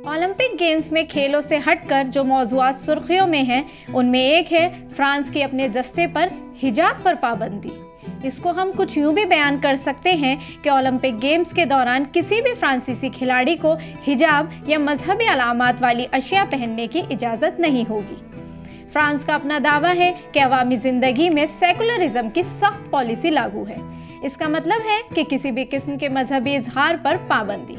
Olympic games में खेलों से हटकर जो मौज़ूआत सुर्खियों में हैं, उनमें एक है फ्रांस की अपने दस्ते पर हिजाब पर पाबंदी। इसको हम कुछ यूं भी बयान कर सकते हैं कि ओलंपिक गेम्स के दौरान किसी भी फ्रांसीसी खिलाड़ी को हिजाब या मजहबी अलामात वाली अशिया पहनने की इजाज़त नहीं होगी। फ्रांस का अपना दावा है कि अवामी ज़िंदगी में सेकुलरिज्म की सख्त पॉलिसी लागू है। इसका मतलब है कि किसी भी किस्म के मजहबी इजहार पर पाबंदी।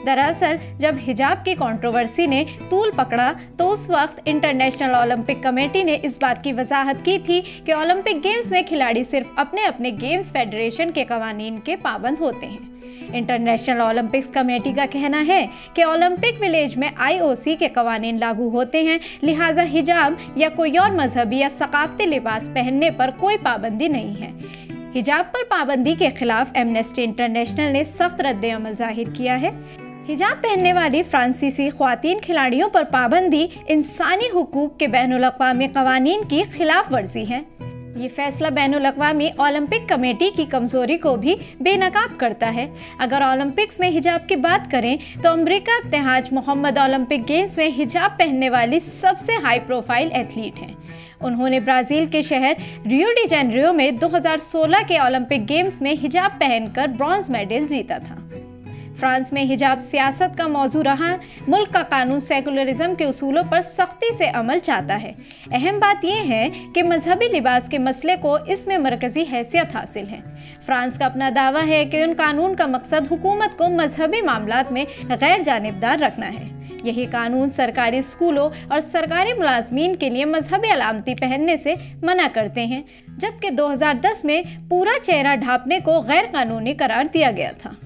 दरअसल जब हिजाब की कंट्रोवर्सी ने तूल पकड़ा तो उस वक्त इंटरनेशनल ओलंपिक कमेटी ने इस बात की वजाहत की थी कि ओलंपिक गेम्स में खिलाड़ी सिर्फ अपने अपने गेम्स फेडरेशन के कवानीन के पाबंद होते हैं। इंटरनेशनल ओलंपिक्स कमेटी का कहना है कि ओलंपिक विलेज में IOC के कवानीन लागू होते हैं, लिहाजा हिजाब या कोई और मजहबी या सकाफती लिबास पहनने पर कोई पाबंदी नहीं है। हिजाब पर पाबंदी के खिलाफ एमनेस्टी इंटरनेशनल ने सख्त रद्द-ए-अमल जाहिर किया है। हिजाब पहनने वाली फ्रांसीसी ख्वातीन खिलाड़ियों पर पाबंदी इंसानी हुकूक के बैनुल-अक़वामी कवानीन की खिलाफ वर्जी है। ये फैसला बैनुल-अक़वामी ओलंपिक कमेटी की कमजोरी को भी बेनकाब करता है। अगर ओलंपिक्स में हिजाब की बात करें तो अमेरिका इत्तेहाद मोहम्मद ओलंपिक गेम्स में हिजाब पहनने वाली सबसे हाई प्रोफाइल एथलीट हैं। उन्होंने ब्राज़ील के शहर रियो डी जेनेरियो में 2016 के ओलंपिक गेम्स में हिजाब पहनकर ब्रॉन्ज मेडल जीता था। फ्रांस में हिजाब सियासत का मौजू रहा। मुल्क का कानून सेकुलरिज्म के उसूलों पर सख्ती से अमल चाहता है। अहम बात यह है कि मजहबी लिबास के मसले को इसमें मरकजी हैसियत हासिल है। फ्रांस का अपना दावा है कि उन कानून का मकसद हुकूमत को मजहबी मामलात में गैर जानिबदार रखना है। यही कानून सरकारी स्कूलों और सरकारी मुलाजमीन के लिए मजहबी अलामती पहनने से मना करते हैं, जबकि 2010 में पूरा चेहरा ढांपने को गैर कानूनी करार दिया गया था।